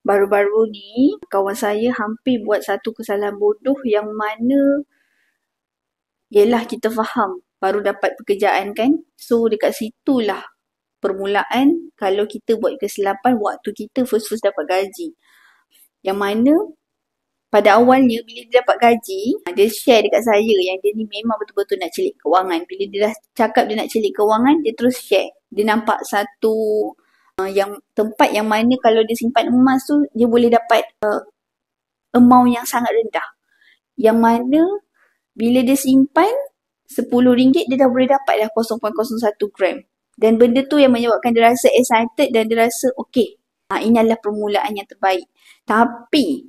Baru-baru ni, kawan saya hampir buat satu kesalahan bodoh yang mana, yelah kita faham, baru dapat pekerjaan kan. So, dekat situlah permulaan kalau kita buat kesilapan waktu kita first dapat gaji. Yang mana, pada awalnya bila dia dapat gaji, dia share dekat saya yang dia ni memang betul-betul nak celik kewangan. Bila dia dah cakap dia nak celik kewangan, dia terus share. Dia nampak satu yang tempat yang mana kalau dia simpan emas tu, dia boleh dapat amount yang sangat rendah. Yang mana bila dia simpan RM10, dia dah boleh dapat dah 0.01 gram. Dan benda tu yang menyebabkan dia rasa excited dan dia rasa okay. Ini adalah permulaan yang terbaik. Tapi,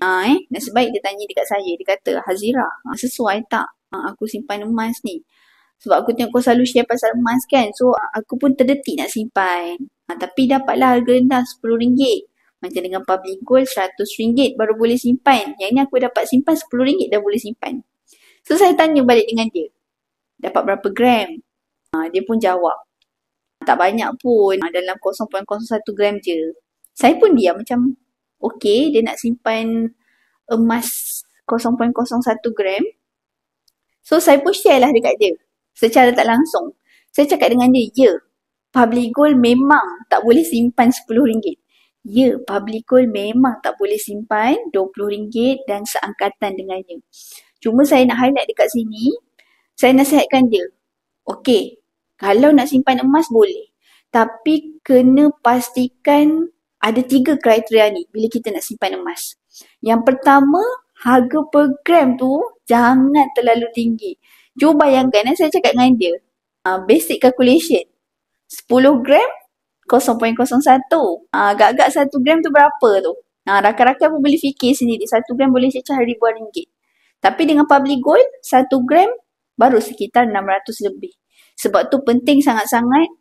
nasib baik dia tanya dekat saya. Dia kata, Hazira, sesuai tak aku simpan emas ni? Sebab aku tengok kau selalu share pasal emas kan. So, aku pun terdetik nak simpan. Tapi dapatlah harga rendah RM10. Macam dengan public gold RM100 baru boleh simpan. Yang ni aku dapat simpan RM10 dah boleh simpan. So, saya tanya balik dengan dia. Dapat berapa gram? Dia pun jawab. Tak banyak pun. Dalam 0.01 gram je. Saya pun diam macam, okay, dia nak simpan emas 0.01 gram. So, saya pun share lah dekat dia. Secara tak langsung. Saya cakap dengan dia, ya, public gold memang tak boleh simpan RM10. Ya, public gold memang tak boleh simpan RM20 dan seangkatan dengannya. Cuma saya nak highlight dekat sini, saya nasihatkan dia, okay, kalau nak simpan emas boleh. Tapi kena pastikan ada 3 kriteria ni bila kita nak simpan emas. Yang pertama, harga per gram tu jangan terlalu tinggi. Cuba bayangkan, saya cakap dengan dia, basic calculation. 10 gram, 0.01. Agak-agak 1 gram tu berapa tu? Rakan-rakan pun boleh fikir sendiri. 1 gram boleh cecah ribuan ringgit. Tapi dengan public gold, 1 gram baru sekitar 600 lebih. Sebab tu penting sangat-sangat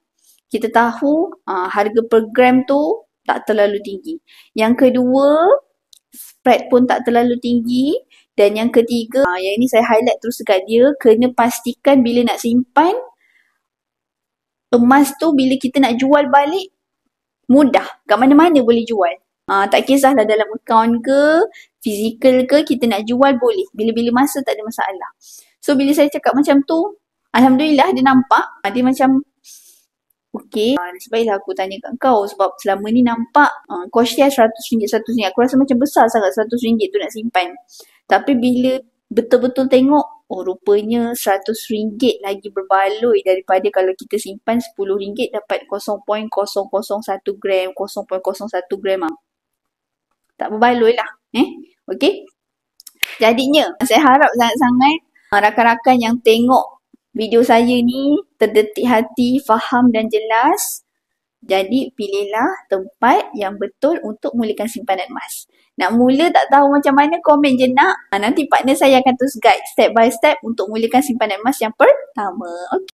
kita tahu harga per gram tu tak terlalu tinggi. Yang kedua, spread pun tak terlalu tinggi. Dan yang ketiga, yang ini saya highlight terus dekat dia, kena pastikan bila nak simpan, emas tu bila kita nak jual balik, mudah. Kat mana-mana boleh jual. Tak kisahlah dalam akaun ke, fizikal ke, kita nak jual boleh. Bila-bila masa tak ada masalah. So, bila saya cakap macam tu, Alhamdulillah dia nampak. Dia macam, okay, nasib baiklah aku tanya kat kau sebab selama ni nampak kau share RM100. Aku rasa macam besar sangat RM100 tu nak simpan. Tapi bila betul-betul tengok, rupanya RM100 lagi berbaloi daripada kalau kita simpan RM10 dapat 0.001 gram, 0.01 gram. Tak berbaloi lah. Okay? Jadinya, saya harap sangat-sangat rakan-rakan yang tengok video saya ni terdetik hati, faham dan jelas. Jadi, pilihlah tempat yang betul untuk mulakan simpanan emas. Nak mula tak tahu macam mana, komen je nak. Nanti partner saya akan terus guide step by step untuk mulakan simpanan emas yang pertama. Okay.